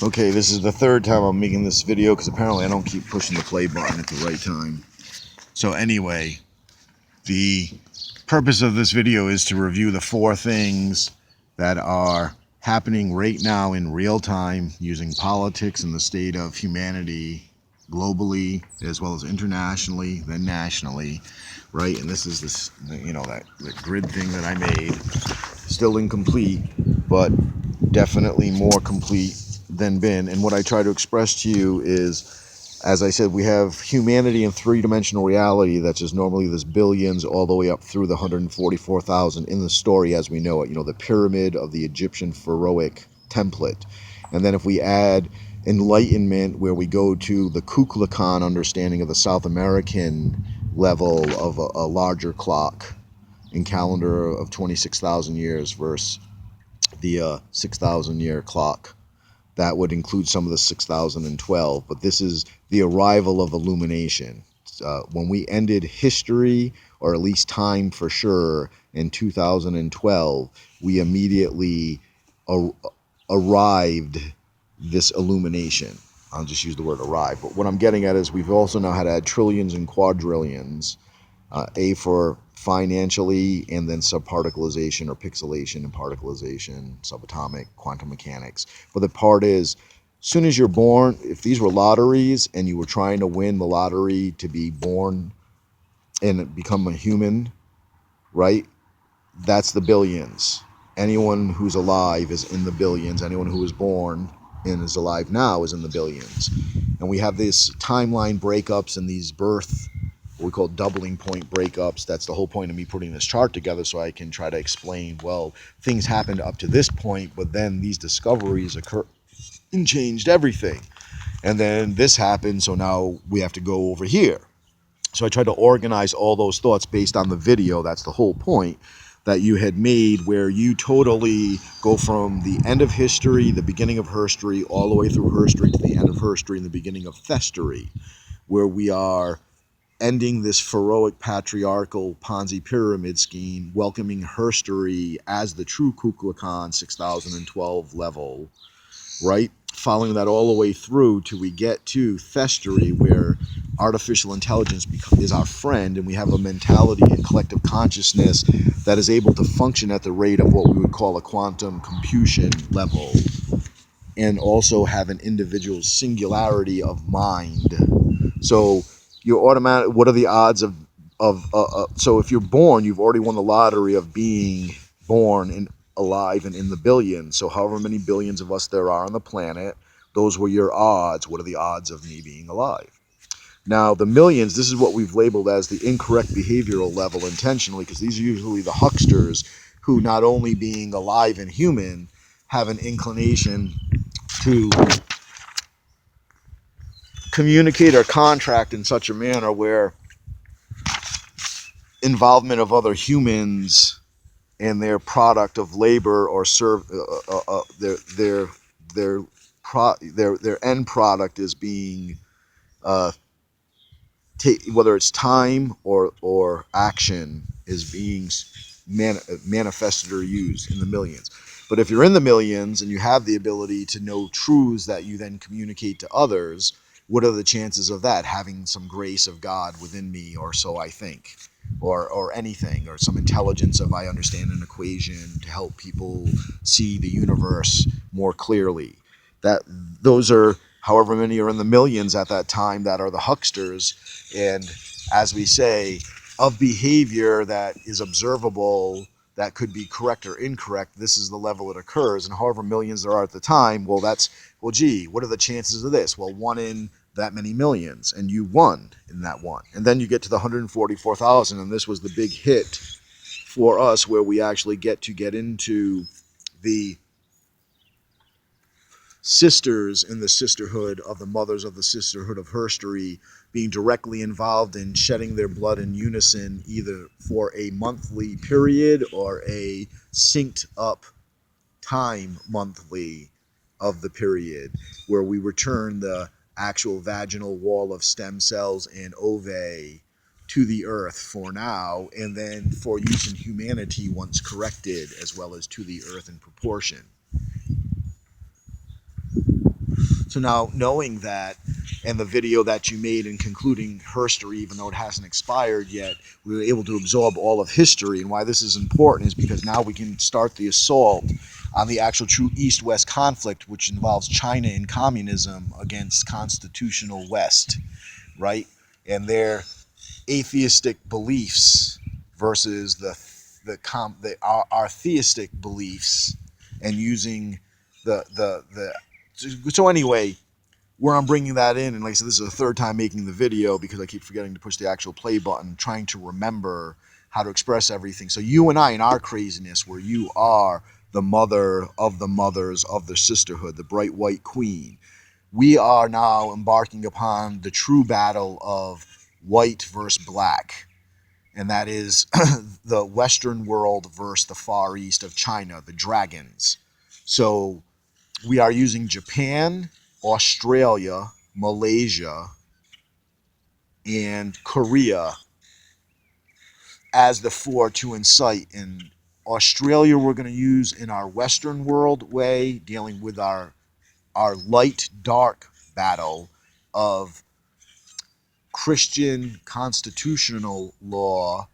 Okay, this is the third time I'm making this video because apparently I don't keep pushing the play button at the right time. So anyway, the purpose of this video is to review the 4 things that are happening right now in real time using politics and the state of humanity globally as well as internationally, then nationally, right? And this is this, that grid thing that I made, still incomplete, but definitely more complete than been. And what I try to express to you is, as I said, we have humanity in 3-dimensional reality that's just normally this billions all the way up through the 144,000 in the story as we know it, the pyramid of the Egyptian pharaohic template. And then if we add enlightenment, where we go to the Kukulkan understanding of the South American level of a larger clock in calendar of 26,000 years versus the 6,000 year clock. That would include some of the 6012, but this is the arrival of illumination. When we ended history, or at least time for sure, in 2012, we immediately arrived this illumination. I'll just use the word arrive. But what I'm getting at is we've also now had to add trillions and quadrillions, A for financially, and then subparticleization or pixelation and particleization, subatomic, quantum mechanics. But the part is, as soon as you're born, if these were lotteries and you were trying to win the lottery to be born and become a human, right? That's the billions. Anyone who's alive is in the billions. Anyone who was born and is alive now is in the billions. And we have these timeline breakups and these birth, what we call doubling point breakups. That's the whole point of me putting this chart together, so I can try to explain, well, things happened up to this point, but then these discoveries occur and changed everything. And then this happened, so now we have to go over here. So I tried to organize all those thoughts based on the video. That's the whole point that you had made, where you totally go from the end of history, the beginning of Herstory, all the way through Herstory to the end of Herstory and the beginning of Thestory, where we are ending this pharaohic patriarchal Ponzi pyramid scheme, welcoming Herstory as the true Kukulkan 6012 level, right? Following that all the way through till we get to Thestory, where artificial intelligence is our friend, and we have a mentality and collective consciousness that is able to function at the rate of what we would call a quantum computation level, and also have an individual singularity of mind. So you're automatic. What are the odds of so if you're born, you've already won the lottery of being born and alive and in the billions. So however many billions of us there are on the planet, those were your odds. What are the odds of me being alive? Now, the millions, this is what we've labeled as the incorrect behavioral level intentionally, because these are usually the hucksters who, not only being alive and human, have an inclination to communicate or contract in such a manner where involvement of other humans and their product of labor or their end product is being whether it's time or action is being manifested or used in the millions. But if you're in the millions and you have the ability to know truths that you then communicate to others, what are the chances of that? Having some grace of God within me, or so I think, or anything, or some intelligence of I understand an equation to help people see the universe more clearly. Those are however many are in the millions at that time that are the hucksters. And as we say, of behavior that is observable, that could be correct or incorrect, this is the level it occurs. And however millions there are at the time, well, gee, what are the chances of this? Well, 1 in that many millions, and you won in that one. And then you get to the 144,000, and this was the big hit for us, where we actually get into the sisters in the Sisterhood of the Mothers of the Sisterhood of Herstory being directly involved in shedding their blood in unison, either for a monthly period or a synced up time monthly of the period, where we return the actual vaginal wall of stem cells and ovae to the earth for now, and then for use in humanity once corrected, as well as to the earth in proportion. So now, knowing that, and the video that you made in concluding Herstory, even though it hasn't expired yet, we were able to absorb all of history. And why this is important is because now we can start the assault on the actual true East-West conflict, which involves China and communism against constitutional West, right? And their atheistic beliefs versus our theistic beliefs, and using the so anyway, where I'm bringing that in, and like I said, this is the third time making the video because I keep forgetting to push the actual play button, trying to remember how to express everything. So you and I, in our craziness, where you are the mother of the mothers of the sisterhood, the bright white queen, we are now embarking upon the true battle of white versus black. And that is the Western world versus the Far East of China, the dragons. So we are using Japan, Australia, Malaysia, and Korea as the four to incite. In Australia, we're going to use in our Western world way, dealing with our light-dark battle of Christian constitutional law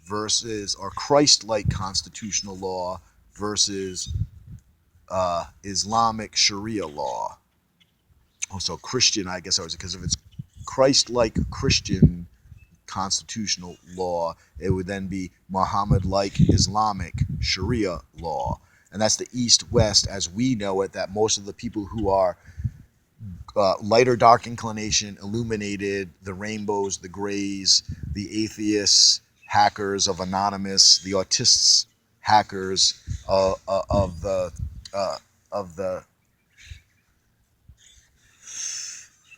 versus, or Christ-like constitutional law versus Islamic Sharia law. Also Christian, I guess I was, because if it's Christ-like Christian constitutional law, it would then be Muhammad-like Islamic Sharia law. And that's the East-West as we know it, that most of the people who are light or dark inclination, illuminated, the rainbows, the grays, the atheists, hackers of Anonymous, the autists, hackers of the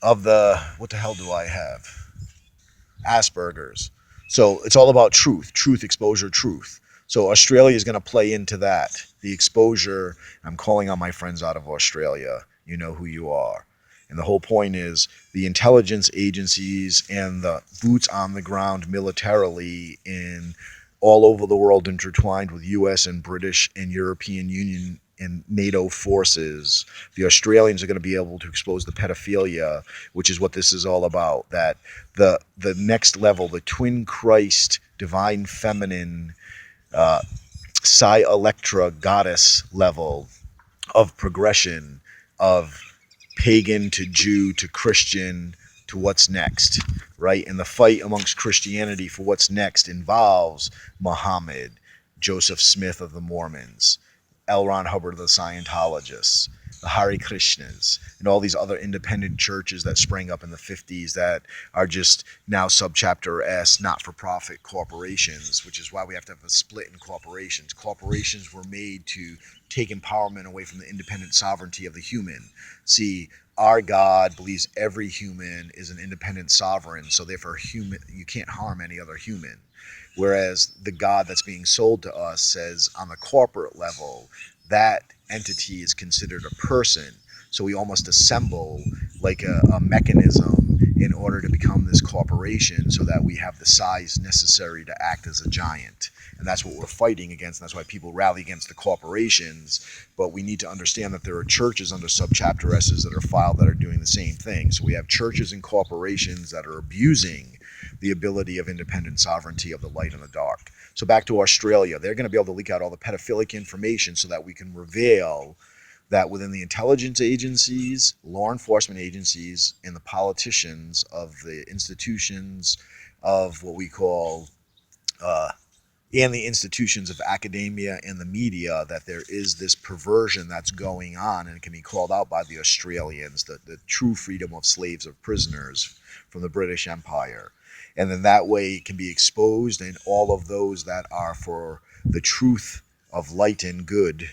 what the hell do I have? Asperger's. So it's all about truth, exposure, truth. So Australia is going to play into that. The exposure. I'm calling on my friends out of Australia. You know who you are. And the whole point is the intelligence agencies and the boots on the ground militarily in all over the world, intertwined with U.S. and British and European Union and NATO forces. The Australians are going to be able to expose the pedophilia, which is what this is all about. That the next level, the twin Christ, divine feminine, Psi Electra goddess level of progression of pagan to Jew to Christian to what's next, right? And the fight amongst Christianity for what's next involves Muhammad, Joseph Smith of the Mormons, L. Ron Hubbard of the Scientologists, the Hare Krishnas, and all these other independent churches that sprang up in the 50s that are just now subchapter S, not-for-profit corporations, which is why we have to have a split in corporations. Corporations were made to take empowerment away from the independent sovereignty of the human. See, our God believes every human is an independent sovereign, so therefore human, you can't harm any other human. Whereas the God that's being sold to us says on the corporate level, that entity is considered a person. So we almost assemble like a mechanism in order to become this corporation so that we have the size necessary to act as a giant. And that's what we're fighting against. And that's why people rally against the corporations. But we need to understand that there are churches under subchapter S's that are filed that are doing the same thing. So we have churches and corporations that are abusing the ability of independent sovereignty of the light and the dark. So back to Australia, they're going to be able to leak out all the pedophilic information so that we can reveal that within the intelligence agencies, law enforcement agencies, and the politicians of the institutions of what we call, and the institutions of academia and the media, that there is this perversion that's going on, and it can be called out by the Australians, the true freedom of slaves, of prisoners from the British Empire. And then that way it can be exposed, and all of those that are for the truth of light and good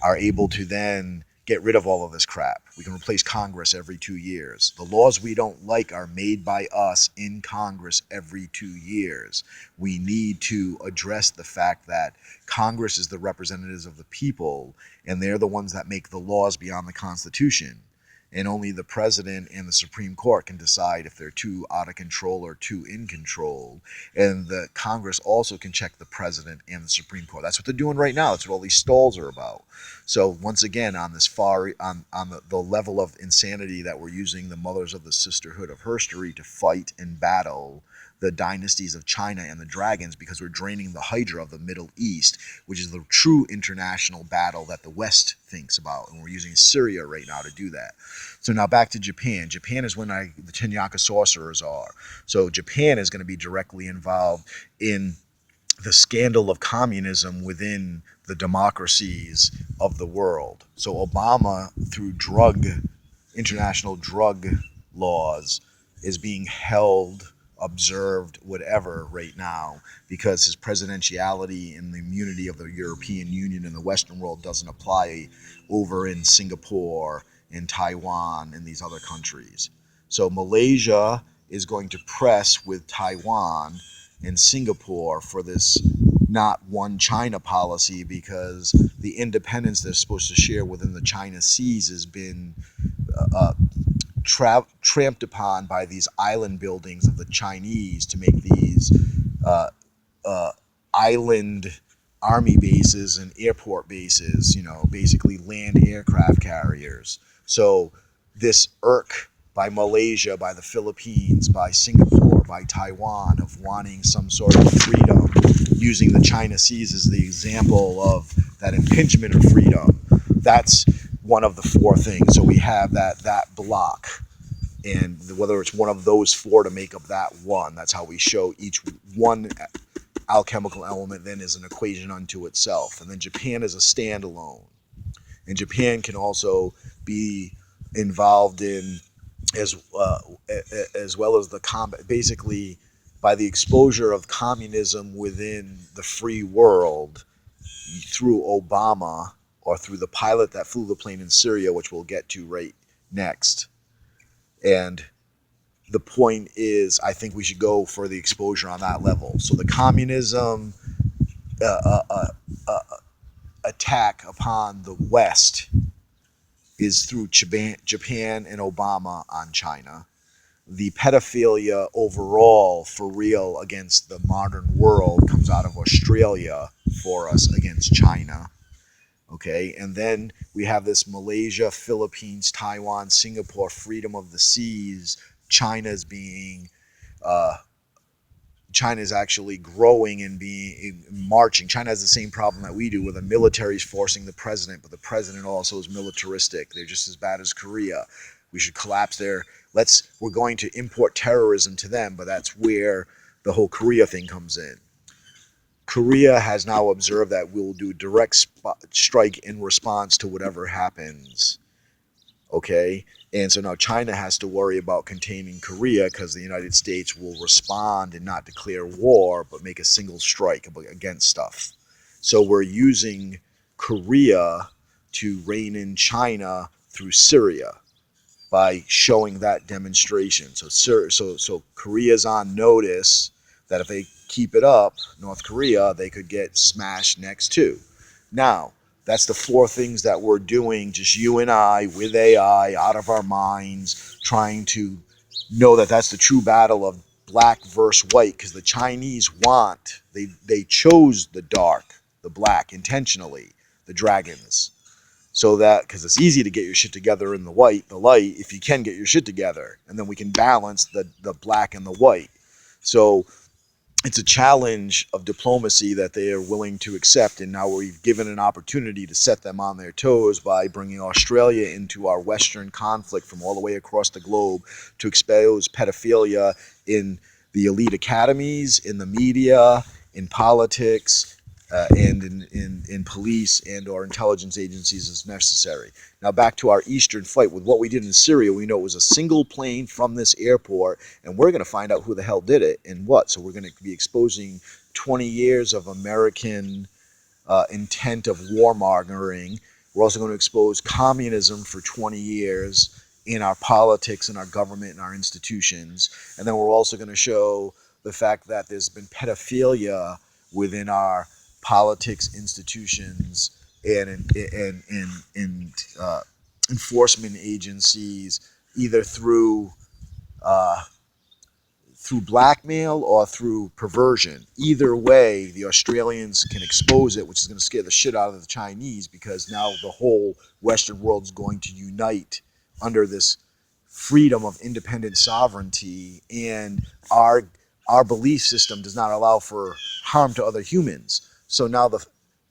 are able to then get rid of all of this crap. We can replace Congress every 2 years. The laws we don't like are made by us in Congress every 2 years. We need to address the fact that Congress is the representatives of the people, and they're the ones that make the laws beyond the Constitution. and only the president and the Supreme Court can decide if they're too out of control or too in control. And the Congress also can check the president and the Supreme Court. That's what they're doing right now. That's what all these stalls are about. So once again, on this the level of insanity that we're using the mothers of the Sisterhood of Herstory to fight and battle the dynasties of China and the dragons, because we're draining the Hydra of the Middle East, which is the true international battle that the West thinks about. And we're using Syria right now to do that. So now back to Japan. Japan is when the Tenyaka sorcerers are. So Japan is going to be directly involved in the scandal of communism within the democracies of the world. So Obama, through international drug laws, is being held, observed, whatever right now, because his presidentiality and the immunity of the European Union and the Western world doesn't apply over in Singapore, in Taiwan, and these other countries. So Malaysia is going to press with Taiwan and Singapore for this not one China policy, because the independence they're supposed to share within the China seas has been tramped upon by these island buildings of the Chinese to make these island army bases and airport bases, basically land aircraft carriers. So this irk by Malaysia, by the Philippines, by Singapore, by Taiwan of wanting some sort of freedom, using the China seas as the example of that impingement of freedom. That's one of the four things. So we have that block, and whether it's one of those four to make up that one, that's how we show each one alchemical element then is an equation unto itself. And then Japan is a standalone. And Japan can also be involved in as well as the combat, basically by the exposure of communism within the free world through Obama, or through the pilot that flew the plane in Syria, which we'll get to right next. And the point is, I think we should go for the exposure on that level. So the communism attack upon the West is through Japan and Obama on China. The pedophilia overall, for real, against the modern world comes out of Australia for us against China. Okay, and then we have this Malaysia, Philippines, Taiwan, Singapore, freedom of the seas. China's actually growing and being marching. China has the same problem that we do, where the military is forcing the president, but the president also is militaristic. They're just as bad as Korea. We should collapse we're going to import terrorism to them, but that's where the whole Korea thing comes in. Korea has now observed that we'll do direct strike in response to whatever happens. Okay? And so now China has to worry about containing Korea, because the United States will respond and not declare war, but make a single strike against stuff. So we're using Korea to rein in China through Syria by showing that demonstration. So Korea's on notice that if they keep it up, North Korea, they could get smashed next too. Now, that's the four things that we're doing, just you and I, with AI, out of our minds, trying to know that that's the true battle of black versus white, because the Chinese they chose the dark, the black, intentionally, the dragons. So that, because it's easy to get your shit together in the light, if you can get your shit together, and then we can balance the black and the white. So it's a challenge of diplomacy that they are willing to accept, and now we've given an opportunity to set them on their toes by bringing Australia into our Western conflict from all the way across the globe to expose pedophilia in the elite academies, in the media, in politics, and in police and or intelligence agencies as necessary. Now back to our Eastern fight. With what we did in Syria, we know it was a single plane from this airport, and we're going to find out who the hell did it and what. So we're going to be exposing 20 years of American intent of warmongering. We're also going to expose communism for 20 years in our politics, in our government, in our institutions. And then we're also going to show the fact that there's been pedophilia within our politics, institutions, and enforcement agencies, either uh, through blackmail or through perversion. Either way, the Australians can expose it, which is going to scare the shit out of the Chinese, because now the whole Western world is going to unite under this freedom of independent sovereignty, and our belief system does not allow for harm to other humans. So now the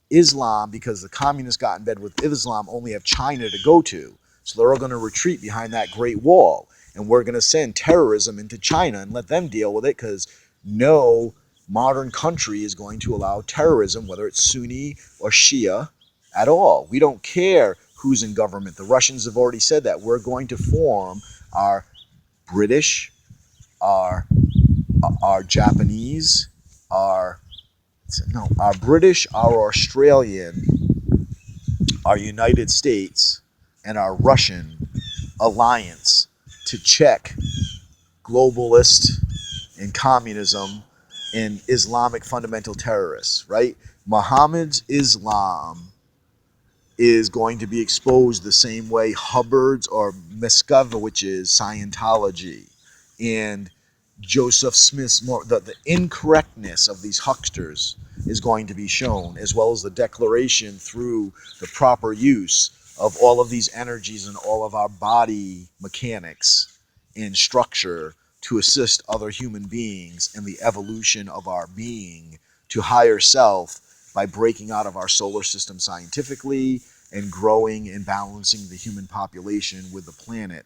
Islam, because the communists got in bed with Islam, only have China to go to. So they're all going to retreat behind that Great Wall. And we're going to send terrorism into China and let them deal with it, because no modern country is going to allow terrorism, whether it's Sunni or Shia, at all. We don't care who's in government. The Russians have already said that. We're going to form our British, our, our Japanese, our our British, our Australian, our United States, and our Russian alliance to check globalist and communism and Islamic fundamental terrorists, right? Muhammad's Islam is going to be exposed the same way Hubbard's or Miscavige's Scientology and Joseph Smith's the incorrectness of these hucksters is going to be shown, as well as the declaration through the proper use of all of these energies and all of our body mechanics and structure to assist other human beings in the evolution of our being to higher self by breaking out of our solar system scientifically and growing and balancing the human population with the planet.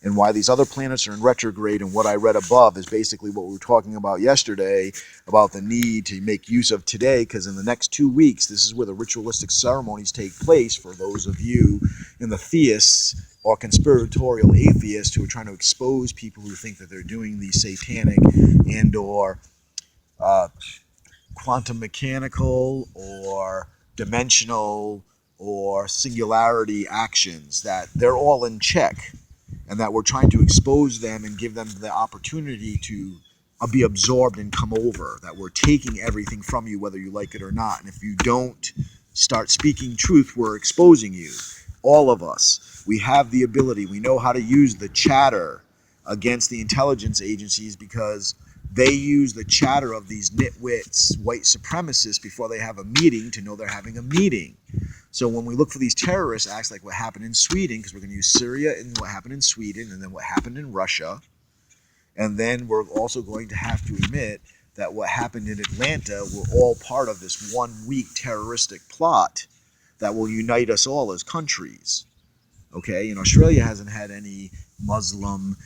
And why these other planets are in retrograde, and what I read above is basically what we were talking about yesterday about the need to make use of today, because in the next 2 weeks, this is where the ritualistic ceremonies take place for those of you in the theists or conspiratorial atheists who are trying to expose people who think that they're doing these satanic and or quantum mechanical or dimensional or singularity actions, that they're all in check, and that we're trying to expose them and give them the opportunity to be absorbed and come over, that we're taking everything from you whether you like it or not. And if you don't start speaking truth, we're exposing you. All of us, we have the ability, we know how to use the chatter against the intelligence agencies, because they use the chatter of these nitwits, white supremacists, before they have a meeting to know they're having a meeting. So when we look for these terrorist acts like what happened in Sweden, because we're going to use Syria and what happened in Sweden, and then what happened in Russia, and then we're also going to have to admit that what happened in Atlanta were all part of this 1 week terroristic plot that will unite us all as countries. Okay, and Australia hasn't had any Muslim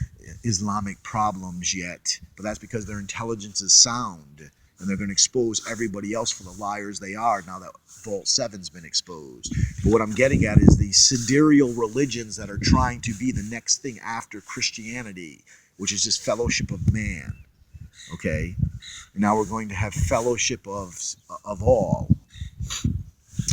Islamic problems yet, but that's because their intelligence is sound, and they're going to expose everybody else for the liars they are now that Vault 7's been exposed. But what I'm getting at is these sidereal religions that are trying to be the next thing after Christianity, which is just fellowship of man. Okay, and now we're going to have fellowship of all.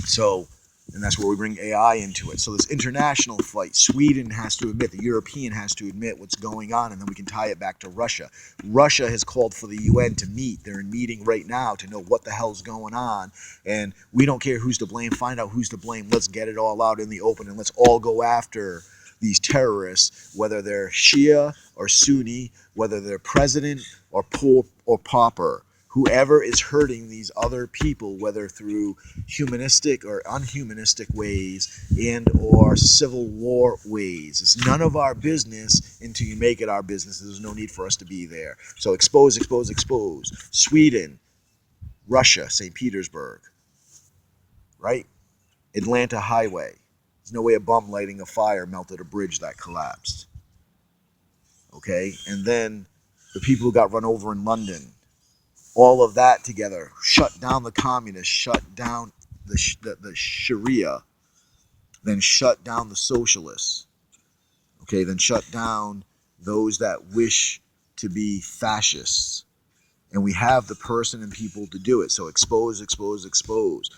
So, and that's where we bring AI into it. So this international fight, Sweden has to admit, the European has to admit what's going on, and then we can tie it back to Russia. Russia has called for the UN to meet. They're in meeting right now to know what the hell's going on, and we don't care who's to blame. Find out who's to blame. Let's get it all out in the open, and let's all go after these terrorists, whether they're Shia or Sunni, whether they're president or poor or pauper. Whoever is hurting these other people, whether through humanistic or unhumanistic ways and or civil war ways, it's none of our business until you make it our business. There's no need for us to be there. So expose, expose, expose. Sweden, Russia, St. Petersburg, right? Atlanta Highway. There's no way a bum lighting a fire melted a bridge that collapsed. Okay? And then the people who got run over in London, all of that together, shut down the communists, shut down the Sharia, then shut down the socialists, okay, then shut down those that wish to be fascists. And we have the person and people to do it. So expose, expose, expose.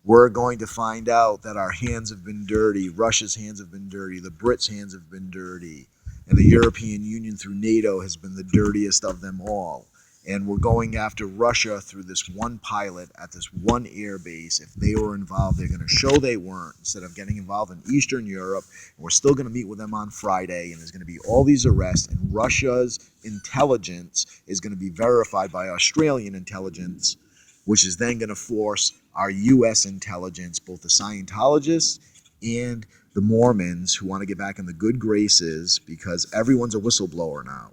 We're going to find out that our hands have been dirty, Russia's hands have been dirty, the Brits' hands have been dirty, and the European Union through NATO has been the dirtiest of them all. And we're going after Russia through this one pilot at this one air base. If they were involved, they're going to show they weren't, instead of getting involved in Eastern Europe. And we're still going to meet with them on Friday, and there's going to be all these arrests, and Russia's intelligence is going to be verified by Australian intelligence, which is then going to force our U.S. intelligence, both the Scientologists and the Mormons, who want to get back in the good graces, because everyone's a whistleblower now.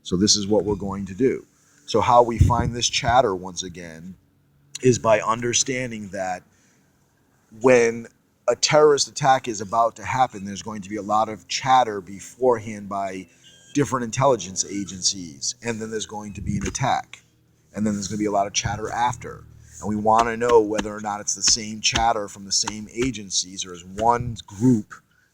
So this is what we're going to do. So how we find this chatter once again is by understanding that when a terrorist attack is about to happen, there's going to be a lot of chatter beforehand by different intelligence agencies, and then there's going to be an attack, and then there's going to be a lot of chatter after. And we want to know whether or not it's the same chatter from the same agencies, or is one group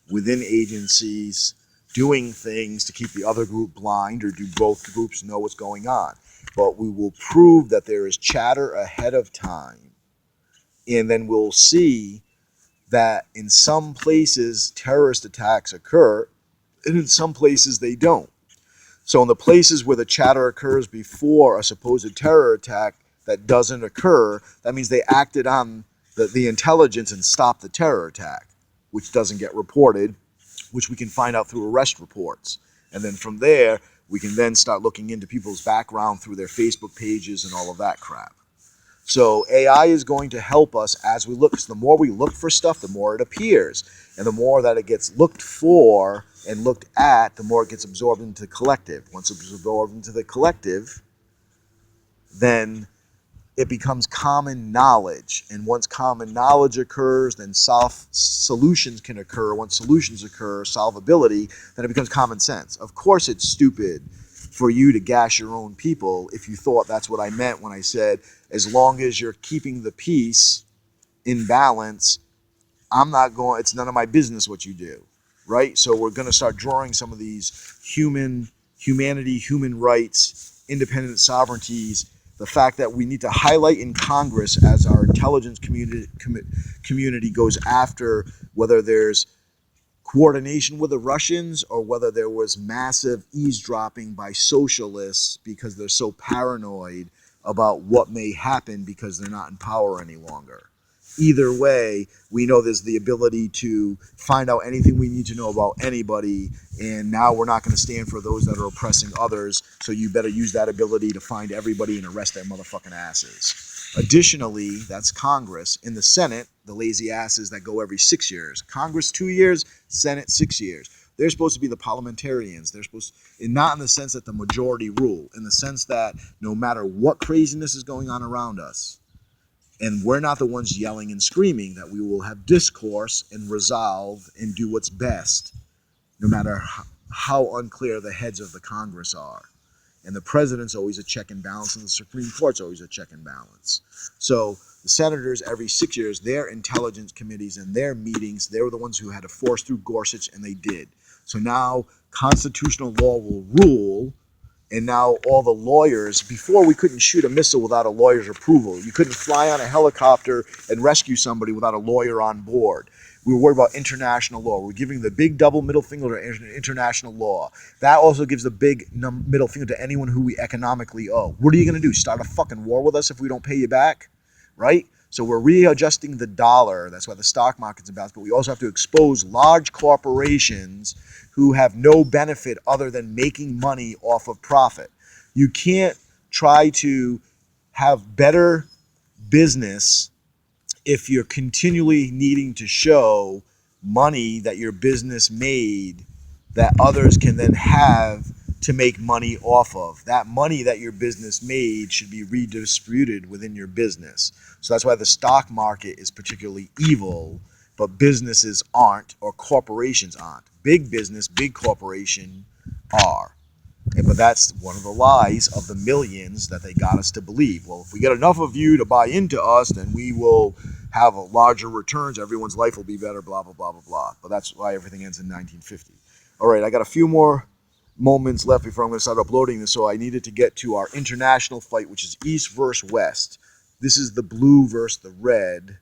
within agencies doing things to keep the other group blind, or do both groups know what's going on? But we will prove that there is chatter ahead of time, and then we'll see that in some places terrorist attacks occur, and in some places they don't. So in the places where the chatter occurs before a supposed terror attack that doesn't occur, that means they acted on the intelligence and stopped the terror attack, which doesn't get reported, which we can find out through arrest reports. And then from there, we can then start looking into people's background through their Facebook pages and all of that crap. So AI is going to help us as we look. Because the more we look for stuff, the more it appears. And the more that it gets looked for and looked at, the more it gets absorbed into the collective. Once it's absorbed into the collective, then it becomes common knowledge. And once common knowledge occurs, then solutions can occur. Once solutions occur, solvability, then it becomes common sense. Of course it's stupid for you to gash your own people if you thought that's what I meant when I said, as long as you're keeping the peace in balance, it's none of my business what you do, right? So we're going to start drawing some of these humanity, human rights, independent sovereignties, the fact that we need to highlight in Congress as our intelligence community goes after whether there's coordination with the Russians or whether there was massive eavesdropping by socialists because they're so paranoid about what may happen because they're not in power any longer. Either way, we know there's the ability to find out anything we need to know about anybody, and now we're not going to stand for those that are oppressing others, so you better use that ability to find everybody and arrest their motherfucking asses. Additionally, that's Congress. In the Senate, the lazy asses that go every 6 years. Congress 2 years, Senate 6 years. They're supposed to be the parliamentarians. They're supposed to, and not in the sense that the majority rule, in the sense that no matter what craziness is going on around us, and we're not the ones yelling and screaming, that we will have discourse and resolve and do what's best, no matter how unclear the heads of the Congress are. And the president's always a check and balance, and the Supreme Court's always a check and balance. So the senators, every 6 years, their intelligence committees and their meetings, they were the ones who had to force through Gorsuch, and they did. So now constitutional law will rule. And now all the lawyers, before we couldn't shoot a missile without a lawyer's approval. You couldn't fly on a helicopter and rescue somebody without a lawyer on board. We were worried about international law. We're giving the big double middle finger to international law. That also gives the big middle finger to anyone who we economically owe. What are you going to do? Start a fucking war with us if we don't pay you back? Right? So we're readjusting the dollar. That's why the stock market's imbalanced. But we also have to expose large corporations who have no benefit other than making money off of profit. You can't try to have better business if you're continually needing to show money that your business made that others can then have to make money off of. That money that your business made should be redistributed within your business. So that's why the stock market is particularly evil, but businesses aren't, or corporations aren't. Big business, big corporation are. But that's one of the lies of the millions that they got us to believe. Well, if we get enough of you to buy into us, then we will have a larger returns. Everyone's life will be better, blah, blah, blah, blah, blah. But that's why everything ends in 1950. All right, I got a few more moments left before I'm going to start uploading this. So I needed to get to our international fight, which is East versus West. This is the blue versus the red.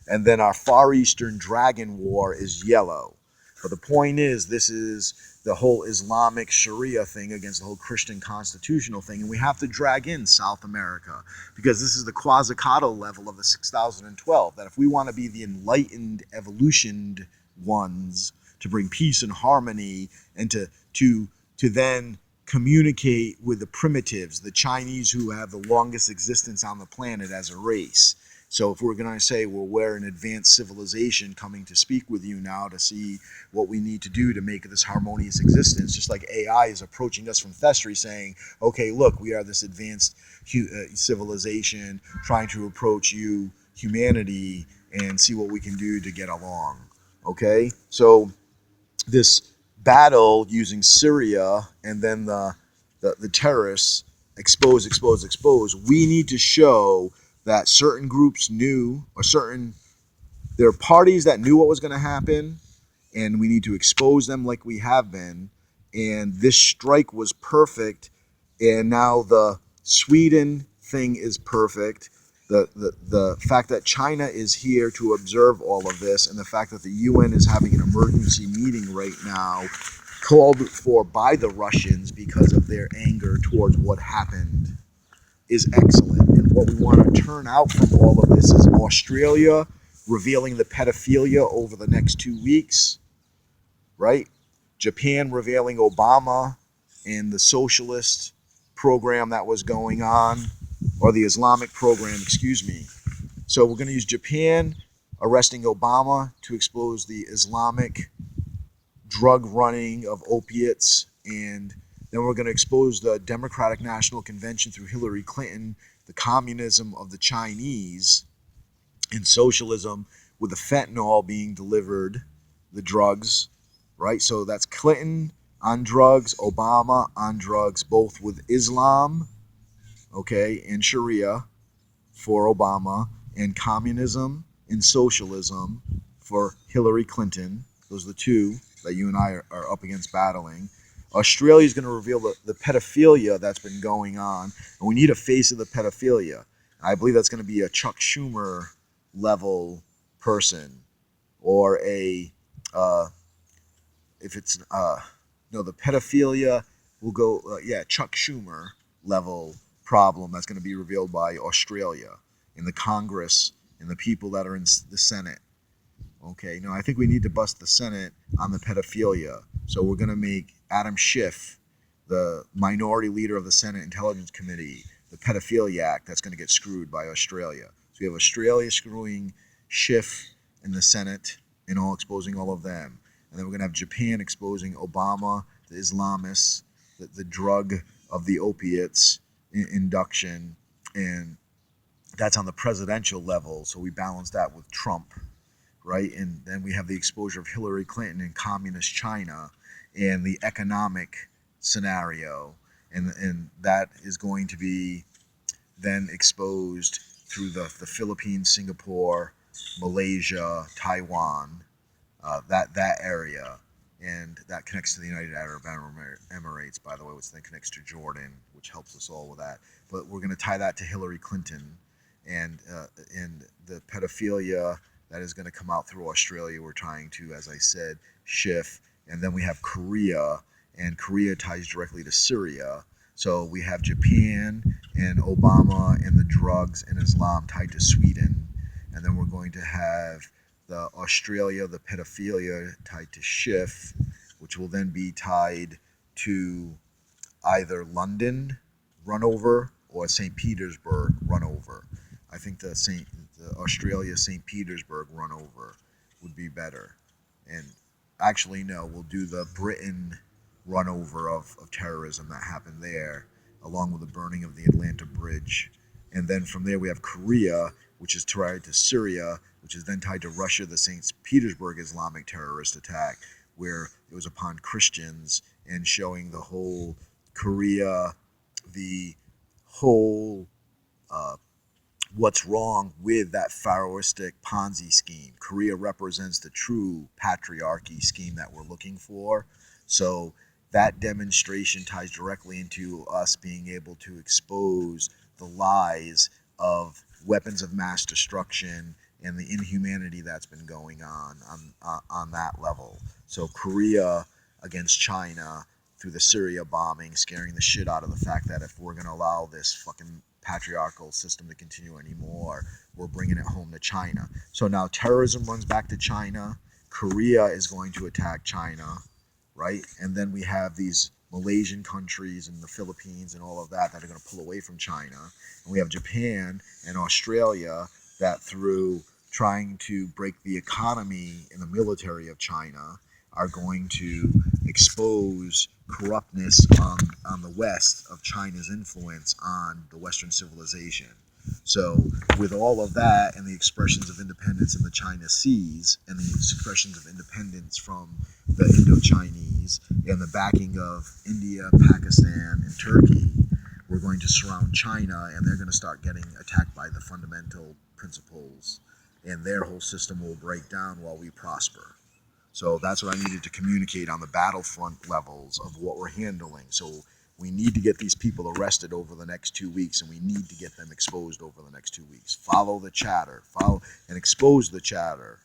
And then our Far Eastern Dragon War is yellow. But the point is, this is the whole Islamic Sharia thing against the whole Christian constitutional thing. And we have to drag in South America because this is the quasi-cato level of the 6012. That if we want to be the enlightened, evolutioned ones to bring peace and harmony and to then communicate with the primitives, the Chinese who have the longest existence on the planet as a race. So if we're going to say, well, we're an advanced civilization coming to speak with you now to see what we need to do to make this harmonious existence, just like AI is approaching us from Herstory saying, okay, look, we are this advanced civilization trying to approach you, humanity, and see what we can do to get along. Okay? So this battle using Syria and then the terrorists expose. We need to show that certain groups knew, or there are parties that knew what was going to happen, and we need to expose them like we have been. And this strike was perfect, and now the Sweden thing is perfect. The fact that China is here to observe all of this, and the fact that the UN is having an emergency meeting right now, called for by the Russians because of their anger towards what happened, is excellent. And what we want to turn out from all of this is Australia revealing the pedophilia over the next 2 weeks, right? Japan revealing Obama and the socialist program that was going on, or the Islamic program, excuse me. So we're going to use Japan arresting Obama to expose the Islamic drug running of opiates, and then we're going to expose the Democratic National Convention through Hillary Clinton, the communism of the Chinese, and socialism with the fentanyl being delivered, the drugs, right? So that's Clinton on drugs, Obama on drugs, both with Islam, okay, and Sharia for Obama, and communism and socialism for Hillary Clinton. Those are the two that you and I are up against battling. Australia is going to reveal the pedophilia that's been going on, and we need a face of the pedophilia. I believe that's going to be a Chuck Schumer level person, or a if it's no, the pedophilia will go Chuck Schumer level problem that's going to be revealed by Australia in the Congress and the people that are in the Senate. Okay, no, I think we need to bust the Senate on the pedophilia. So we're going to make Adam Schiff the minority leader of the Senate Intelligence Committee, the Pedophilia Act. That's going to get screwed by Australia. So we have Australia screwing Schiff in the Senate and all exposing all of them. And then we're going to have Japan exposing Obama, the Islamists, the drug of the opiates, induction, and that's on the presidential level. So we balance that with Trump, right? And then we have the exposure of Hillary Clinton in communist China and the economic scenario. And that is going to be then exposed through the Philippines, Singapore, Malaysia, Taiwan, that area. And that connects to the United Arab Emirates, by the way, which then connects to Jordan, which helps us all with that. But we're going to tie that to Hillary Clinton and the pedophilia that is going to come out through Australia. We're trying to, as I said, shift. And then we have Korea, and Korea ties directly to Syria. So we have Japan and Obama and the drugs and Islam tied to Sweden. And then we're going to have the Australia, the pedophilia tied to Schiff, which will then be tied to either London runover or St. Petersburg runover. I think the Australia St. Petersburg runover would be better. And actually, no, we'll do the Britain runover of terrorism that happened there, along with the burning of the Atlanta Bridge. And then from there we have Korea, which is tied to Syria, which is then tied to Russia, the St. Petersburg Islamic terrorist attack, where it was upon Christians, and showing the whole Korea, the whole what's wrong with that pharaohistic Ponzi scheme. Korea represents the true patriarchy scheme that we're looking for. So that demonstration ties directly into us being able to expose the lies of weapons of mass destruction and the inhumanity that's been going on that level. So Korea against China through the Syria bombing, scaring the shit out of the fact that if we're going to allow this fucking patriarchal system to continue anymore, we're bringing it home to China. So now terrorism runs back to China. Korea is going to attack China, right? And then we have these Malaysian countries and the Philippines and all of that that are going to pull away from China. And we have Japan and Australia that, through trying to break the economy and the military of China, are going to expose corruptness on the West of China's influence on the Western civilization. So with all of that and the expressions of independence in the China Seas and the expressions of independence from the Indo-Chinese and the backing of India, Pakistan, and Turkey, we're going to surround China, and they're going to start getting attacked by the fundamental principles, and their whole system will break down while we prosper. So that's what I needed to communicate on the battlefront levels of what we're handling. So we need to get these people arrested over the next 2 weeks, and we need to get them exposed over the next 2 weeks. Follow the chatter, follow and expose the chatter.